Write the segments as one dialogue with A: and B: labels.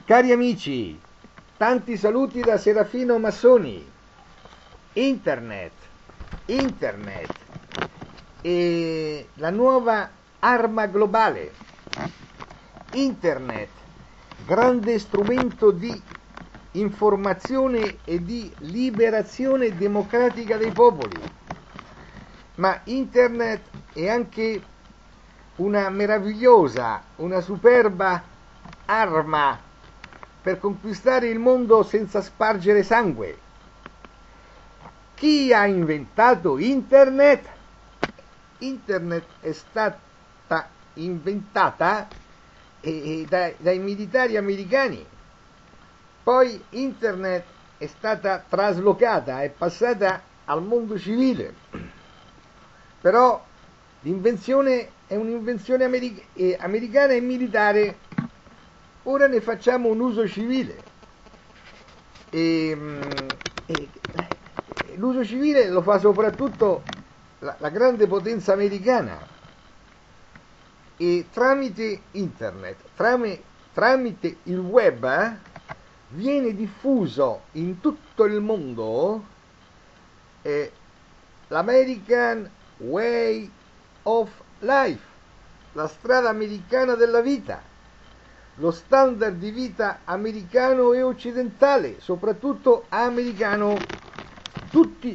A: Cari amici, tanti saluti da Serafino Massoni. Internet è la nuova arma globale. Internet, grande strumento di informazione e di liberazione democratica dei popoli. Ma Internet è anche una meravigliosa, una superba arma per conquistare il mondo senza spargere sangue. Chi ha inventato Internet? Internet è stata inventata dai militari americani. Poi Internet è stata traslocata, è passata al mondo civile. Però l'invenzione è un'invenzione americana e militare. Ora ne facciamo un uso civile. L'uso civile lo fa soprattutto la grande potenza americana. E tramite Internet, tramite il web, viene diffuso in tutto il mondo l'American Way of Life, la strada americana della vita, lo standard di vita americano e occidentale, soprattutto americano.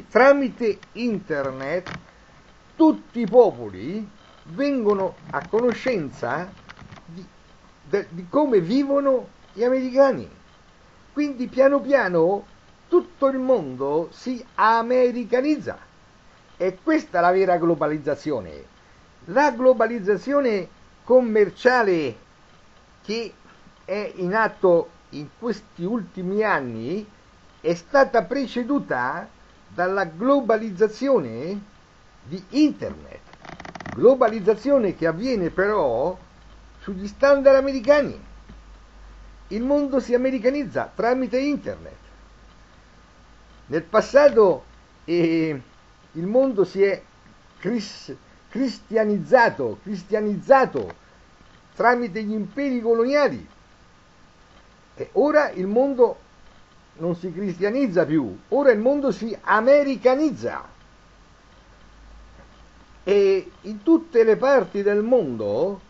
A: Tramite Internet tutti i popoli vengono a conoscenza di come vivono gli americani. Quindi piano piano tutto il mondo si americanizza. E questa è la vera globalizzazione. La globalizzazione commerciale che è in atto in questi ultimi anni è stata preceduta dalla globalizzazione di Internet. Globalizzazione che avviene però sugli standard americani. Il mondo si americanizza tramite Internet. Nel passato il mondo si è cristianizzato tramite gli imperi coloniali. E ora il mondo non si cristianizza più, ora il mondo si americanizza. E in tutte le parti del mondo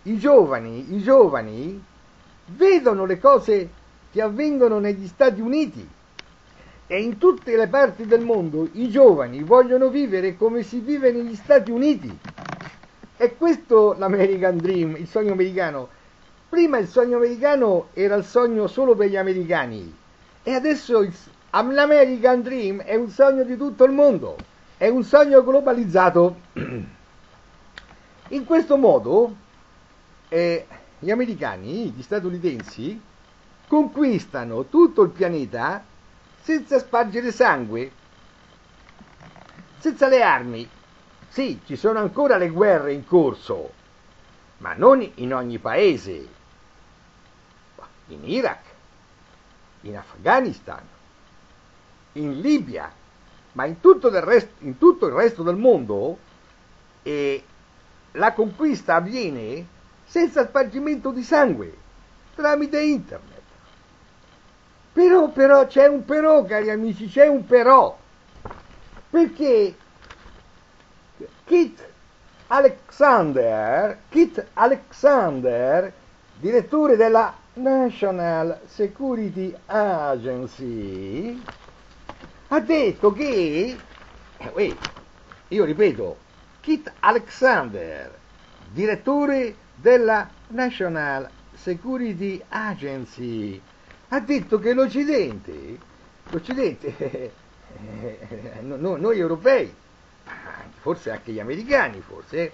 A: i giovani vedono le cose che avvengono negli Stati Uniti. E in tutte le parti del mondo i giovani vogliono vivere come si vive negli Stati Uniti. E questo l'American Dream, il sogno americano. Prima il sogno americano era il sogno solo per gli americani. E adesso l'American Dream è un sogno di tutto il mondo, è un sogno globalizzato. In questo modo gli americani, gli statunitensi, conquistano tutto il pianeta senza spargere sangue, senza le armi. Sì, ci sono ancora le guerre in corso, ma non in ogni paese. In Iraq, in Afghanistan, in Libia, ma in tutto il resto del mondo la conquista avviene senza spargimento di sangue, tramite Internet. Però c'è un però, cari amici, c'è un però, perché Kit Alexander, direttore della National Security Agency, ha detto che, io ripeto, Kit Alexander, direttore della National Security Agency, ha detto che l'Occidente, noi europei, forse anche gli americani, anche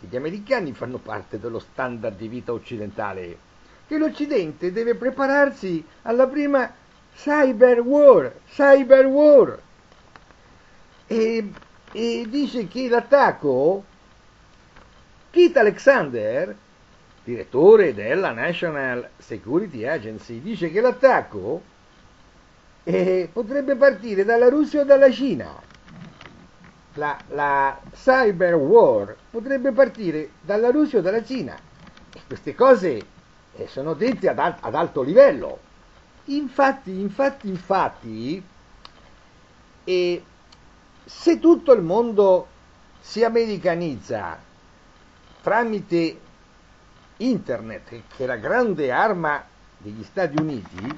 A: gli americani fanno parte dello standard di vita occidentale, che l'Occidente deve prepararsi alla prima cyber war. E dice che l'attacco, Kit Alexander, direttore della National Security Agency, dice che l'attacco potrebbe partire dalla Russia o dalla Cina. La cyber war potrebbe partire dalla Russia o dalla Cina. E queste cose sono detti ad alto livello. Infatti, se tutto il mondo si americanizza tramite internet, che è la grande arma degli Stati Uniti,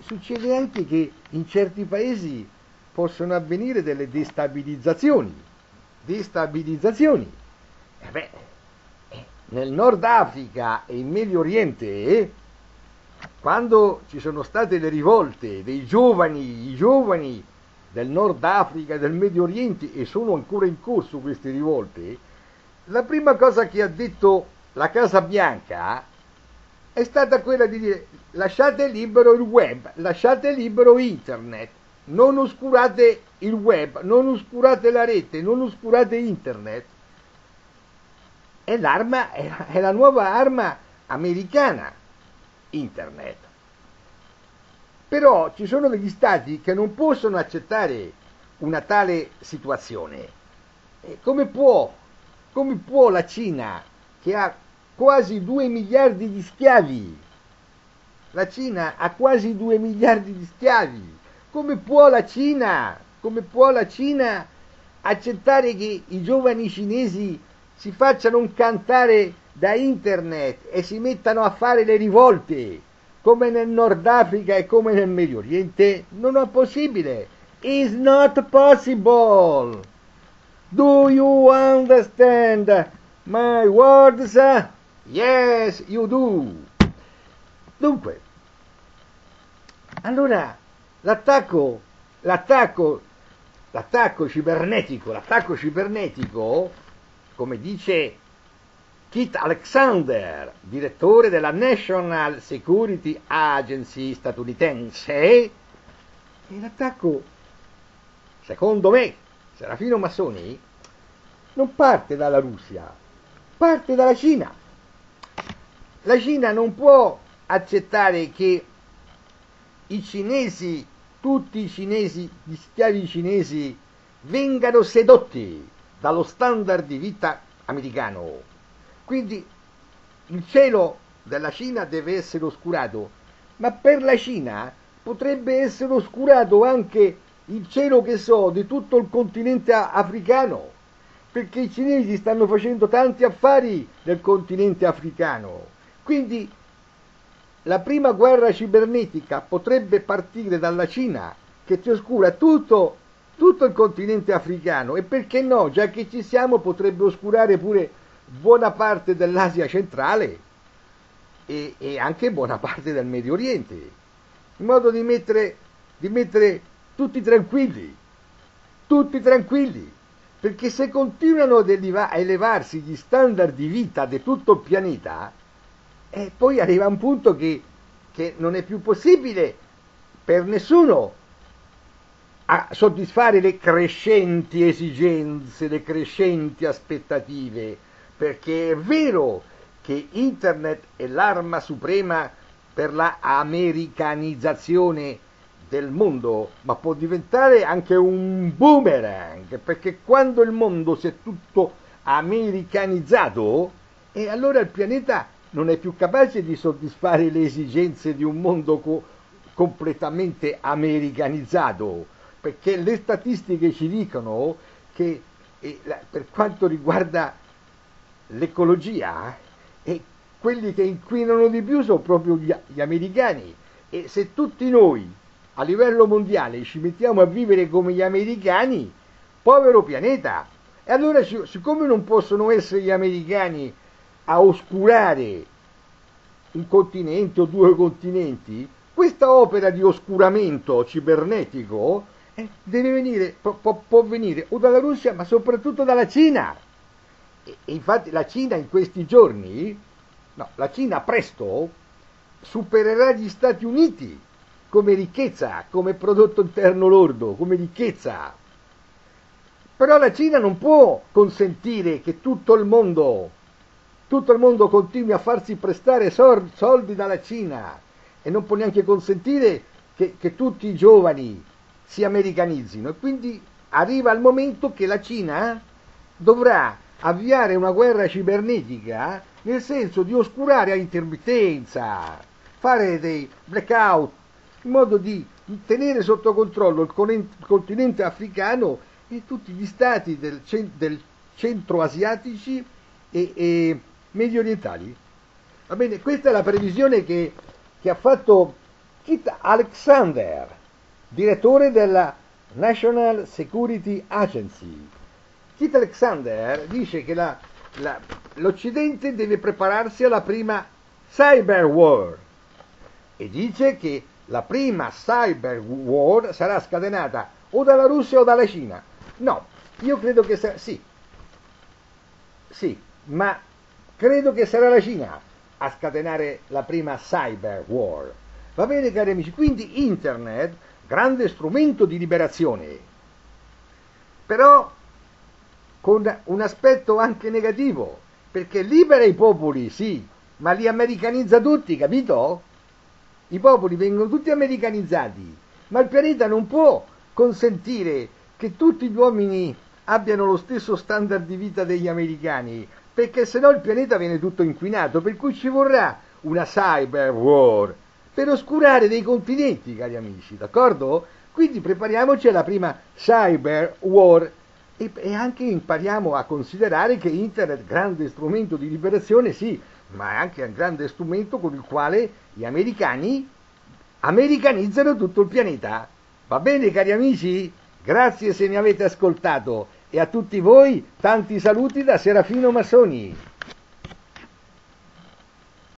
A: succede anche che in certi paesi possono avvenire delle destabilizzazioni. Nel Nord Africa e in Medio Oriente, quando ci sono state le rivolte dei i giovani del Nord Africa e del Medio Oriente, e sono ancora in corso queste rivolte, la prima cosa che ha detto la Casa Bianca è stata quella di dire: lasciate libero il web, lasciate libero internet, non oscurate il web, non oscurate la rete, non oscurate internet. È la nuova arma americana, internet. Però ci sono degli stati che non possono accettare una tale situazione. Come può la Cina, che ha quasi 2 miliardi di schiavi, la Cina ha quasi 2 miliardi di schiavi, come può la Cina accettare che i giovani cinesi si facciano cantare da internet e si mettano a fare le rivolte come nel Nord Africa e come nel Medio Oriente? Non è possibile. It's not possible. Do you understand my words? Yes, you do. Dunque, allora l'attacco cibernetico, come dice Keith Alexander, direttore della National Security Agency statunitense, e l'attacco, secondo me, Serafino Massoni, non parte dalla Russia, parte dalla Cina. La Cina non può accettare che i cinesi, tutti i cinesi, gli schiavi cinesi, vengano sedotti dallo standard di vita americano. Quindi il cielo della Cina deve essere oscurato, ma per la Cina potrebbe essere oscurato anche il cielo, che so, di tutto il continente africano, perché i cinesi stanno facendo tanti affari nel continente africano. Quindi la prima guerra cibernetica potrebbe partire dalla Cina, che ci oscura tutto il continente africano, e perché no, già che ci siamo, potrebbe oscurare pure buona parte dell'Asia centrale e anche buona parte del Medio Oriente, in modo di mettere tutti tranquilli, perché se continuano ad elevarsi gli standard di vita di tutto il pianeta, poi arriva un punto che non è più possibile per nessuno a soddisfare le crescenti esigenze, le crescenti aspettative, perché è vero che internet è l'arma suprema per la americanizzazione del mondo, ma può diventare anche un boomerang, perché quando il mondo si è tutto americanizzato, e allora il pianeta non è più capace di soddisfare le esigenze di un mondo completamente americanizzato, perché le statistiche ci dicono che per quanto riguarda l'ecologia, quelli che inquinano di più sono proprio gli americani, e se tutti noi a livello mondiale ci mettiamo a vivere come gli americani, povero pianeta. E allora, siccome non possono essere gli americani a oscurare un continente o 2 continenti, questa opera di oscuramento cibernetico deve venire, può venire o dalla Russia, ma soprattutto dalla Cina. E infatti la Cina in questi giorni, la Cina presto supererà gli Stati Uniti come ricchezza, come prodotto interno lordo, come ricchezza. Però la Cina non può consentire che tutto il mondo continui a farsi prestare soldi dalla Cina, e non può neanche consentire che tutti i giovani si americanizzino, e quindi arriva il momento che la Cina dovrà avviare una guerra cibernetica nel senso di oscurare a intermittenza, fare dei blackout, in modo di tenere sotto controllo il continente africano e tutti gli stati del centro asiatici e medio orientali. Va bene, questa è la previsione che ha fatto Kit Alexander, direttore della National Security Agency. Kit Alexander dice che l'Occidente deve prepararsi alla prima cyber war e dice che la prima cyber war sarà scatenata o dalla Russia o dalla Cina. No, io credo che sì, ma credo che sarà la Cina a scatenare la prima cyber war. Va bene, cari amici, quindi internet, grande strumento di liberazione, però con un aspetto anche negativo, perché libera i popoli, sì, ma li americanizza tutti, capito? I popoli vengono tutti americanizzati, ma il pianeta non può consentire che tutti gli uomini abbiano lo stesso standard di vita degli americani, perché sennò il pianeta viene tutto inquinato, per cui ci vorrà una cyber war per oscurare dei continenti, cari amici, d'accordo? Quindi prepariamoci alla prima cyber war e anche impariamo a considerare che internet è un grande strumento di liberazione, sì, ma è anche un grande strumento con il quale gli americani americanizzano tutto il pianeta. Va bene, cari amici? Grazie se mi avete ascoltato e a tutti voi tanti saluti da Serafino Massoni.